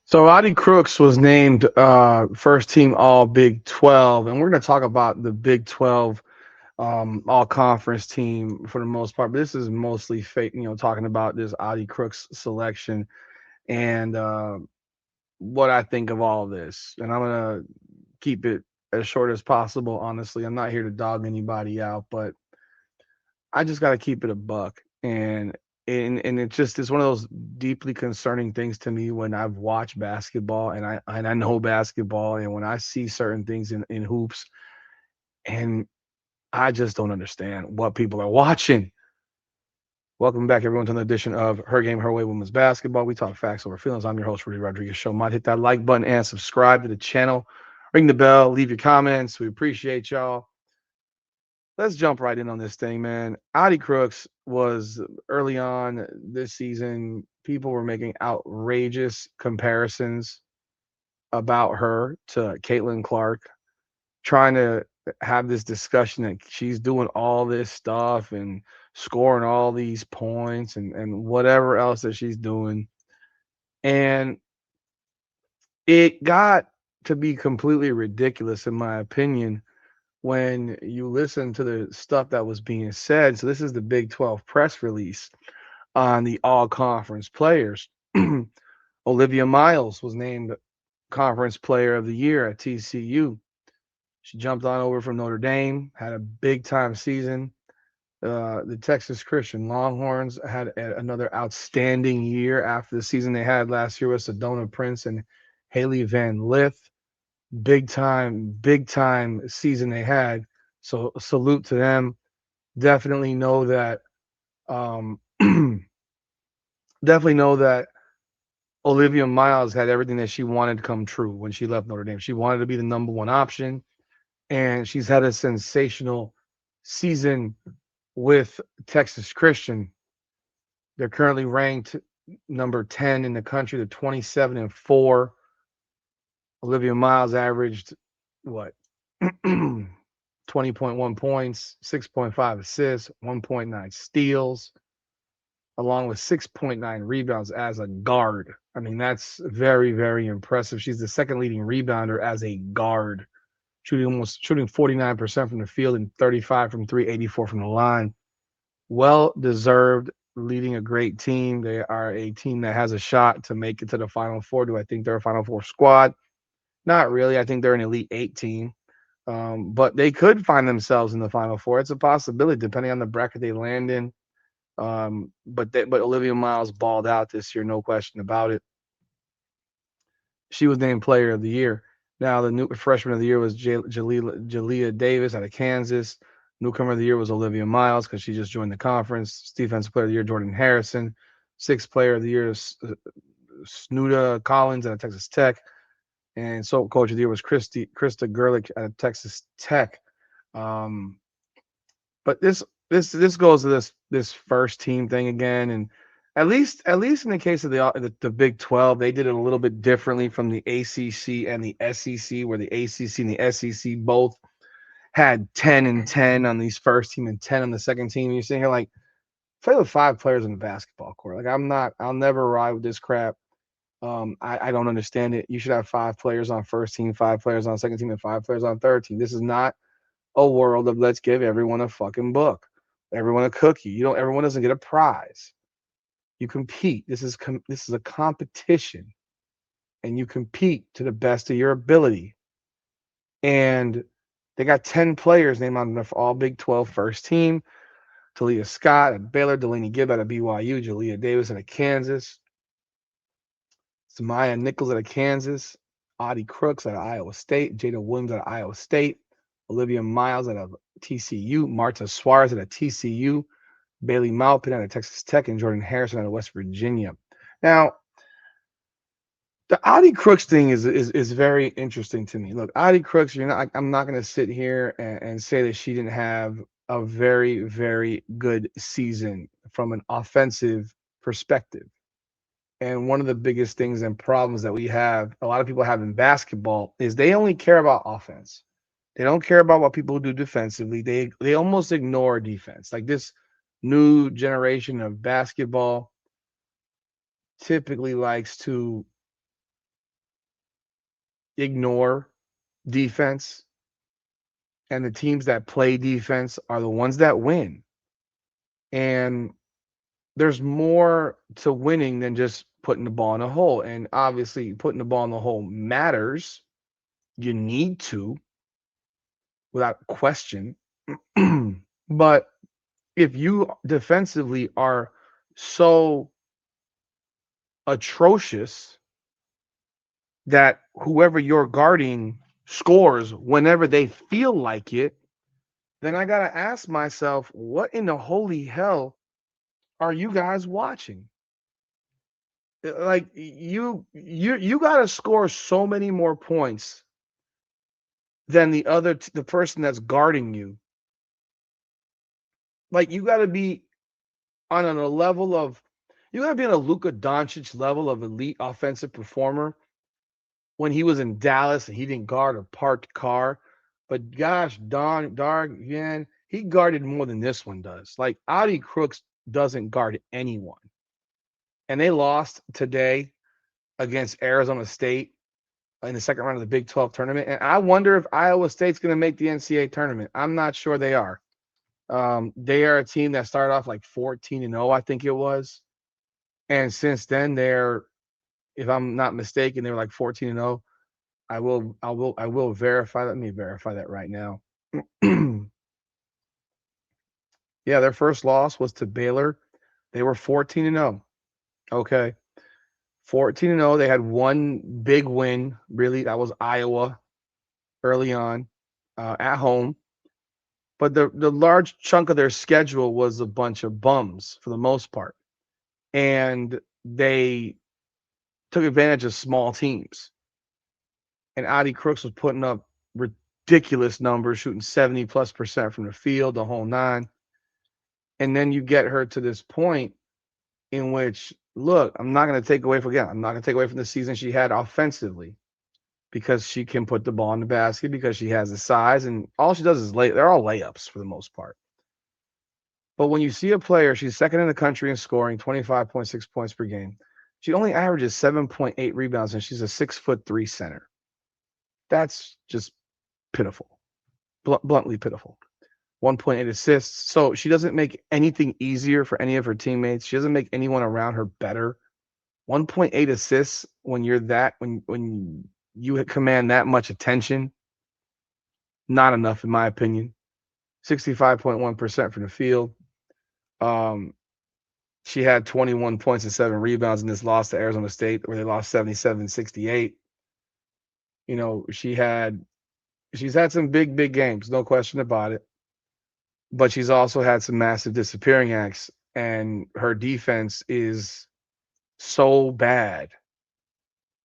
So Audi Crooks was named first team All Big 12, and we're going to talk about the Big 12 All Conference team for the most part. But this is mostly fake, talking about this Audi Crooks selection and what I think of all this. And I'm going to keep it as short as possible. Honestly, I'm not here to dog anybody out, but I just got to keep it a buck. And it's one of those deeply concerning things to me when I've watched basketball and I know basketball, and when I see certain things in hoops, and I just don't understand what people are watching. Welcome back, everyone, to another edition of Her Game, Her Way Women's Basketball. We talk facts over feelings. I'm your host, Rudy Rodriguez. Show might hit that like button and subscribe to the channel. Ring the bell, leave your comments. We appreciate y'all. Let's jump right in on this thing, man. Audi Crooks was early on this season. People were making outrageous comparisons about her to Caitlin Clark, trying to have this discussion that she's doing all this stuff and scoring all these points and whatever else that she's doing. And it got to be completely ridiculous, in my opinion, when you listen to the stuff that was being said. So this is the Big 12 press release on the all conference players. Olivia Miles was named conference player of the year at TCU. She jumped on over from Notre Dame, had a big time season. The Texas Christian Longhorns had another outstanding year after the season they had last year with Sedona Prince and Haley Van Lith. Big time season they had. So salute to them. Definitely know that. Um, definitely know that Olivia Miles had everything that she wanted to come true when she left Notre Dame. She wanted to be the number one option, and she's had a sensational season with Texas Christian. They're currently ranked number 10 in the country. They're 27-4. Olivia Miles averaged what? 20.1 points, 6.5 assists, 1.9 steals, along with 6.9 rebounds as a guard. I mean, that's very, very impressive. She's the second leading rebounder as a guard, shooting 49% from the field and 35 from three, 84 from the line. Well deserved, leading a great team. They are a team that has a shot to make it to the Final Four. Do I think they're a Final Four squad? Not really. I think they're an Elite Eight team. But they could find themselves in the Final Four. It's a possibility, depending on the bracket they land in. But Olivia Miles balled out this year, no question about it. She was named Player of the Year. Now the new freshman of the year was Jalea Davis out of Kansas. Newcomer of the year was Olivia Miles because she just joined the conference. Defensive Player of the Year Jordan Harrison. Sixth Player of the Year is Snuda Collins out of Texas Tech. And so Coach of the Year was Krista Gerlich out of Texas Tech. Um, but this goes to this first team thing again, and at least in the case of the Big 12, they did it a little bit differently from the ACC and the SEC, where the ACC and the SEC both had 10 and 10 on these first team and 10 on the second team. And you're sitting here like, play with five players on the basketball court. Like I'll never ride with this crap. I don't understand it. You should have five players on first team, five players on second team, and five players on third team. This is not a world of let's give everyone a fucking book, everyone a cookie. Everyone doesn't get a prize. You compete. This is a competition, and you compete to the best of your ability. And they got 10 players named on the All Big 12 first team. Talia Scott at Baylor, Delaney Gibb out of BYU, Jalea Davis out of Kansas, Samaya Nichols out of Kansas, Audi Crooks out of Iowa State, Jada Williams out of Iowa State, Olivia Miles out of TCU, Marta Suarez out of TCU, Bailey Maupin out of Texas Tech, and Jordan Harrison out of West Virginia. Now, the Audi Crooks thing is very interesting to me. Look, Audi Crooks, I'm not going to sit here and say that she didn't have a very, very good season from an offensive perspective. And one of the biggest things and problems that a lot of people have in basketball, is they only care about offense. They don't care about what people do defensively. They almost ignore defense. Like this new generation of basketball typically likes to ignore defense, and the teams that play defense are the ones that win. And there's more to winning than just putting the ball in a hole. And obviously, putting the ball in the hole matters. You need to, without question. But if you defensively are so atrocious that whoever you're guarding scores whenever they feel like it, then I got to ask myself, what in the holy hell are you guys watching? Like you got to score so many more points than the person that's guarding you. Like you got to be on a level of you got to be on a Luka Doncic level of elite offensive performer when he was in Dallas and he didn't guard a parked car. But gosh darn, man, he guarded more than this one does. Like Audi Crooks doesn't guard anyone. And they lost today against Arizona State in the second round of the Big 12 tournament. And I wonder if Iowa State's going to make the NCAA tournament. I'm not sure they are. They are a team that started off like 14-0, I think it was. And since then, if I'm not mistaken, they were like 14-0. I will verify. Let me verify that right now. Yeah, their first loss was to Baylor. They were 14-0. Okay. 14-0. They had one big win, really. That was Iowa early on at home. But the large chunk of their schedule was a bunch of bums for the most part. And they took advantage of small teams. And Audi Crooks was putting up ridiculous numbers, shooting 70+% from the field, the whole nine. And then you get her to this point in which, look, I'm not going to take away from the season she had offensively because she can put the ball in the basket because she has the size and all she does is they're all layups for the most part. But when you see a player, she's second in the country in scoring, 25.6 points per game. She only averages 7.8 rebounds and she's a 6'3" center. That's just pitiful, bluntly pitiful. 1.8 assists. So she doesn't make anything easier for any of her teammates. She doesn't make anyone around her better. 1.8 assists when when you command that much attention, not enough in my opinion. 65.1% from the field. Um, she had 21 points and 7 rebounds in this loss to Arizona State where they lost 77-68. You know, she's had some big games, no question about it. But she's also had some massive disappearing acts, and her defense is so bad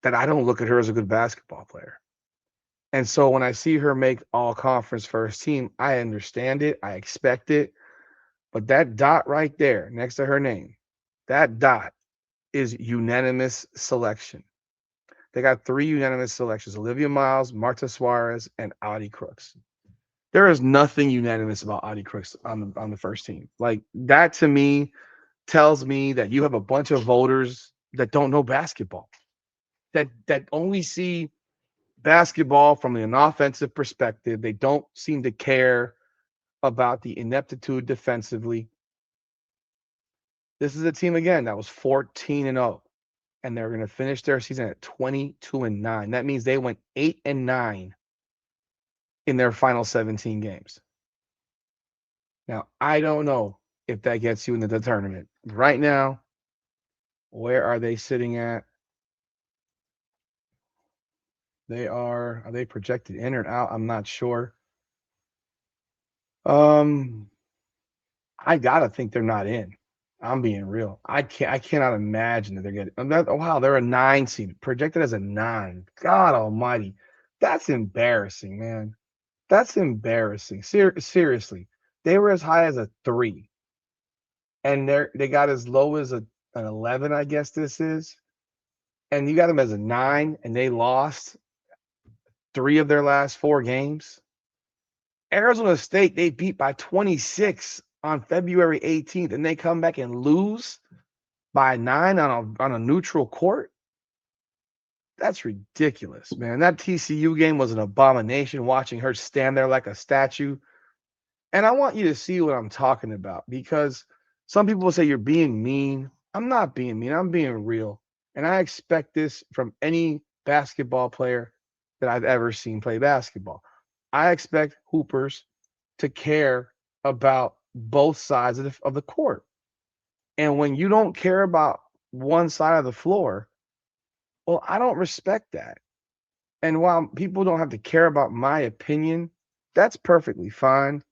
that I don't look at her as a good basketball player. And so when I see her make all conference first team, I understand it. I expect it. But that dot right there next to her name, that dot is unanimous selection. They got 3 unanimous selections: Olivia Miles, Marta Suarez, and Audi Crooks. There is nothing unanimous about Audi Crooks on the first team. Like that to me tells me that you have a bunch of voters that don't know basketball, that only see basketball from an offensive perspective. They don't seem to care about the ineptitude defensively. This is a team again that was 14-0, and they're going to finish their season at 22-9. That means they went 8-9 in their final 17 games. Now, I don't know if that gets you into the tournament. Right now, where are they sitting at? Are they projected in or out? I'm not sure. I gotta think they're not in. I'm being real. I cannot imagine that they're getting wow, they're a 9 seed, projected as a 9. God almighty. That's embarrassing, man. That's embarrassing. Seriously. They were as high as a 3. And they got as low as an 11, I guess this is. And you got them as a 9, and they lost 3 of their last 4 games. Arizona State, they beat by 26 on February 18th, and they come back and lose by 9 on a neutral court. That's ridiculous, man. That TCU game was an abomination watching her stand there like a statue. And I want you to see what I'm talking about because some people will say you're being mean. I'm not being mean. I'm being real. And I expect this from any basketball player that I've ever seen play basketball. I expect hoopers to care about both sides of the court. And when you don't care about one side of the floor, well, I don't respect that. And while people don't have to care about my opinion, that's perfectly fine.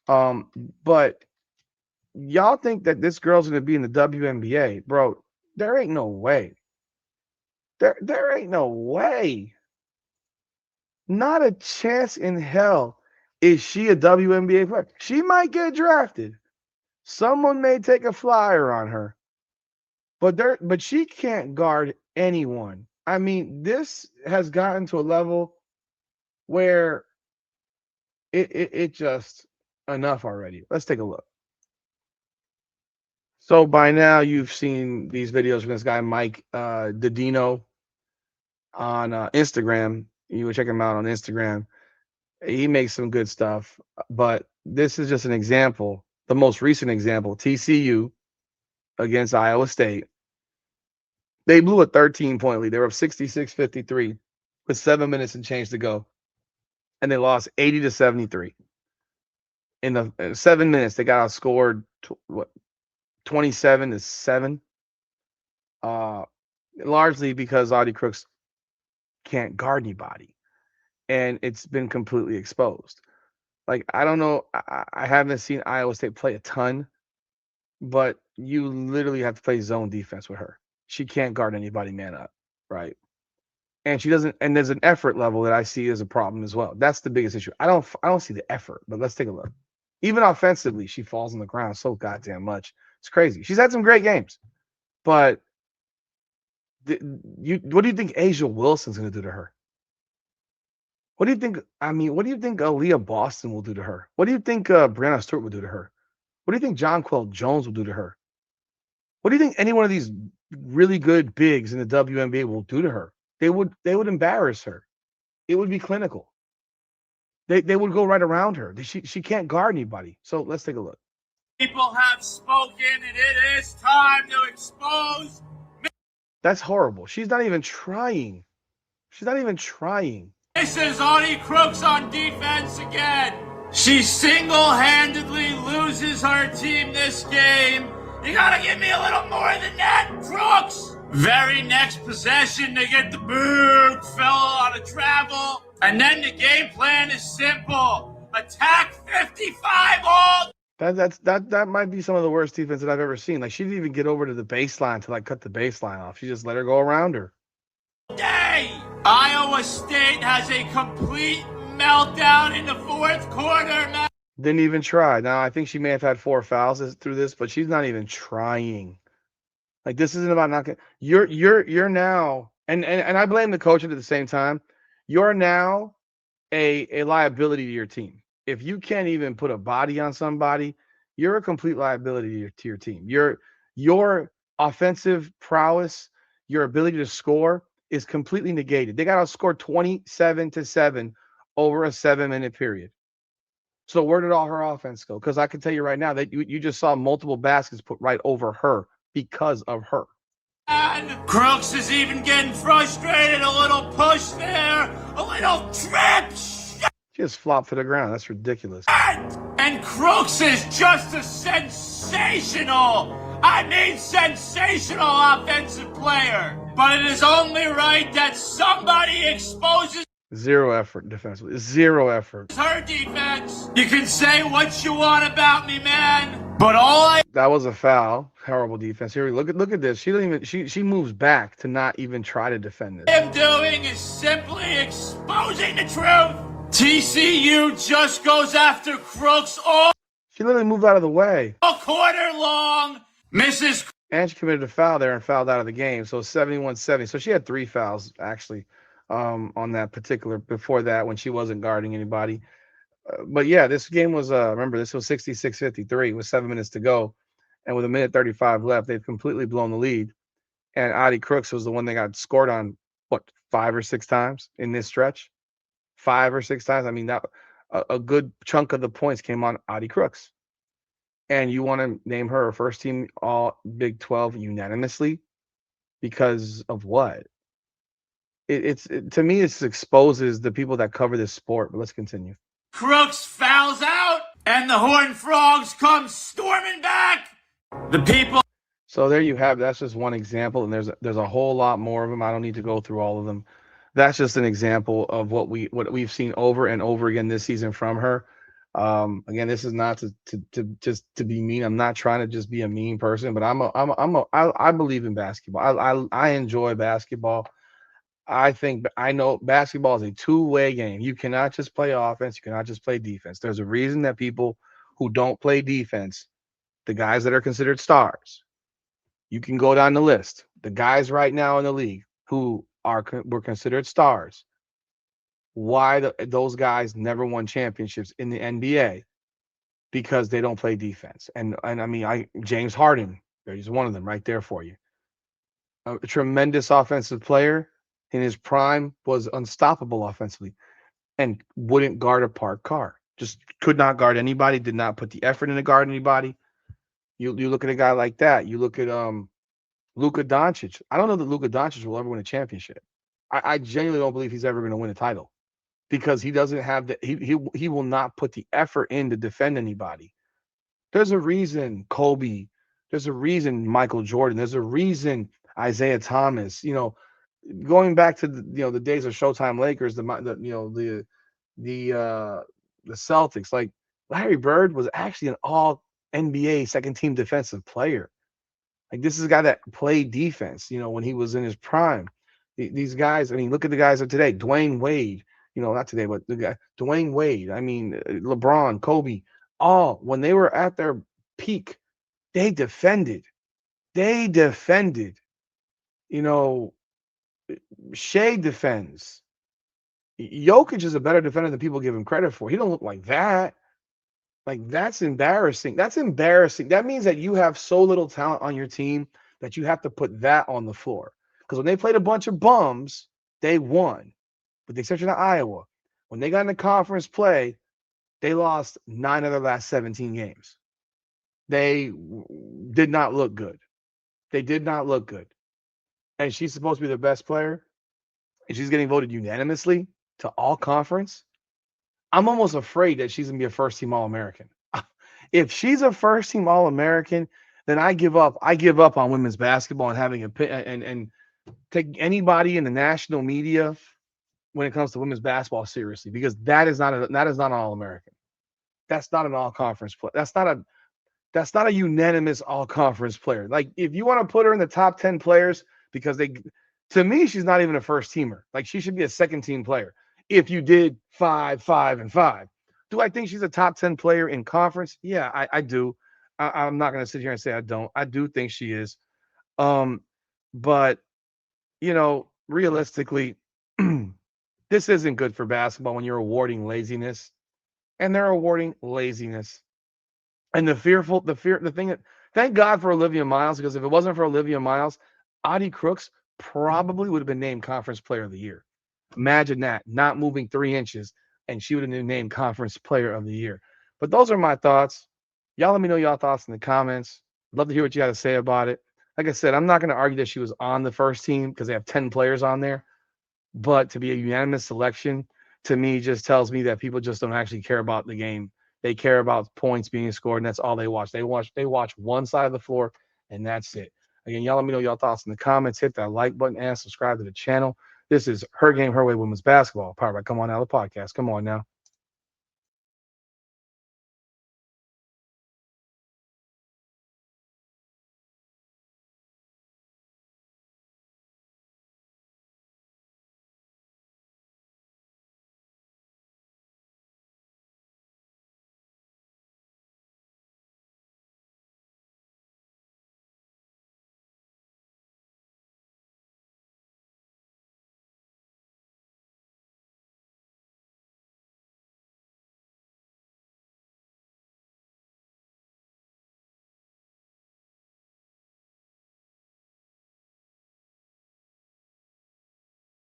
But y'all think that this girl's gonna be in the WNBA, bro? There ain't no way. There ain't no way. Not a chance in hell is she a WNBA player. She might get drafted. Someone may take a flyer on her, but she can't guard anyone. I mean, this has gotten to a level where it just enough already. Let's take a look. So by now you've seen these videos from this guy Mike Didino on Instagram. You would check him out on Instagram. He makes some good stuff, but this is just an example, the most recent example. TCU against Iowa State. They blew a 13-point lead. They were up 66-53 with 7 minutes and change to go, and they lost 80-73. In the 7 minutes, they got outscored 27-7. Largely because Audi Crooks can't guard anybody, and it's been completely exposed. Like, I don't know, I haven't seen Iowa State play a ton, but you literally have to play zone defense with her. She can't guard anybody man up, right? And she doesn't. And there's an effort level that I see as a problem as well. That's the biggest issue. I don't see the effort, but let's take a look. Even offensively, she falls on the ground so goddamn much. It's crazy. She's had some great games, but what do you think Asia Wilson's going to do to her? What do you think? I mean, what do you think Aaliyah Boston will do to her? What do you think Brianna Stewart will do to her? What do you think Jonquel Jones will do to her? What do you think any one of these really good bigs in the WNBA will do to her? They would embarrass her. It would be clinical. They would go right around her. She can't guard anybody. So let's take a look. People have spoken, and it is time to expose. That's horrible. She's not even trying. She's not even trying. This is Audi Crooks on defense again. She single-handedly loses her team this game. You gotta give me a little more than that, Crooks. Very next possession, they get the big fella on a travel. And then the game plan is simple. Attack 55 all. That might be some of the worst defense that I've ever seen. Like, she didn't even get over to the baseline to like cut the baseline off. She just let her go around her. Day. Iowa State has a complete meltdown in the fourth quarter, man. Didn't even try. Now, I think she may have had 4 fouls through this, but she's not even trying. Like, this isn't about knocking. You're now, and I blame the coach at the same time. You're now a liability to your team. If you can't even put a body on somebody, you're a complete liability to your team. Your offensive prowess, your ability to score is completely negated. They got outscored 27-7 over a 7-minute period. So where did all her offense go? Because I can tell you right now that you just saw multiple baskets put right over her because of her. And Crooks is even getting frustrated. A little push there, a little trip. She just flopped to the ground. That's ridiculous. And Crooks is just a sensational offensive player. But it is only right that somebody exposes zero effort defensively. Zero effort. Her defense. You can say what you want about me, man. But that was a foul. Horrible defense. Here, look at this. She doesn't even. She moves back to not even try to defend this. I'm doing is simply exposing the truth. TCU just goes after Crooks all. She literally moved out of the way. A quarter long. Mrs. And she committed a foul there and fouled out of the game. So 71-70. So she had 3 fouls actually on that particular before that when she wasn't guarding anybody. But yeah, this game was remember, this was 66-53 with 7 minutes to go, and with 1:35 left, they've completely blown the lead. And Audi Crooks was the one that got scored on what, 5 or 6 times in this stretch? 5 or 6 times. I mean, that a good chunk of the points came on Audi Crooks. And you want to name her a first team all Big 12 unanimously because of what? To me, it exposes the people that cover this sport. But let's continue. Crooks fouls out, and the Horned Frogs come storming back. The people. So there you have. That's just one example, and there's a whole lot more of them. I don't need to go through all of them. That's just an example of what we've seen over and over again this season from her. Again, this is not to just to be mean. I'm not trying to just be a mean person, but I believe in basketball. I enjoy basketball. I know basketball is a two-way game. You cannot just play offense. You cannot just play defense. There's a reason that people who don't play defense, the guys that are considered stars, you can go down the list. The guys right now in the league who were considered stars. Why those guys never won championships in the NBA? Because they don't play defense. And I mean, James Harden, there's one of them right there for you. A tremendous offensive player in his prime, was unstoppable offensively and wouldn't guard a parked car. Just could not guard anybody, did not put the effort in to guard anybody. You look at a guy like that. You look at Luka Doncic. I don't know that Luka Doncic will ever win a championship. I genuinely don't believe he's ever going to win a title because he doesn't have the he will not put the effort in to defend anybody. There's a reason Kobe. There's a reason Michael Jordan. There's a reason Isaiah Thomas. Going back to the days of Showtime Lakers, the Celtics. Like Larry Bird was actually an All NBA second team defensive player. Like this is a guy that played defense. When he was in his prime. These guys. I mean, look at the guys of today. Dwayne Wade. Not today, but the guy Dwayne Wade. I mean, LeBron, Kobe. All when they were at their peak, they defended. They defended. Shea defends. Jokic is a better defender than people give him credit for. He don't look like that. Like that's embarrassing. That's embarrassing. That means that you have so little talent on your team that you have to put that on the floor. Because when they played a bunch of bums, they won. With the exception of Iowa, when they got into conference play, they lost 9 of their last 17 games. They did not look good. They did not look good. And she's supposed to be the best player, and she's getting voted unanimously to all conference. I'm almost afraid that she's going to be a first-team All-American. If she's a first-team All-American, then I give up. I give up on women's basketball and having and take anybody in the national media when it comes to women's basketball seriously, because that is not an All-American. That's not an all-conference player. That's not a unanimous all-conference player. Like if you want to put her in the top 10 players, because to me, she's not even a first teamer. Like she should be a second team player. If you did 5, 5, and 5, do I think she's a top 10 player in conference? Yeah, I do. I'm not going to sit here and say I don't. I do think she is. But realistically, this isn't good for basketball when you're awarding laziness, and they're awarding laziness. And the thing that, thank God for Olivia Miles, because if it wasn't for Olivia Miles, Audi Crooks probably would have been named Conference Player of the Year. Imagine that, not moving 3 inches, and she would have been named Conference Player of the Year. But those are my thoughts. Y'all let me know y'all thoughts in the comments. I'd love to hear what you got to say about it. Like I said, I'm not going to argue that she was on the first team because they have 10 players on there. But to be a unanimous selection, to me, just tells me that people just don't actually care about the game. They care about points being scored, and that's all they watch. They watch one side of the floor, and that's it. Again, y'all let me know y'all thoughts in the comments. Hit that like button and subscribe to the channel. This is Her Game, Her Way Women's Basketball, powered by Come On Now, the podcast. Come on now.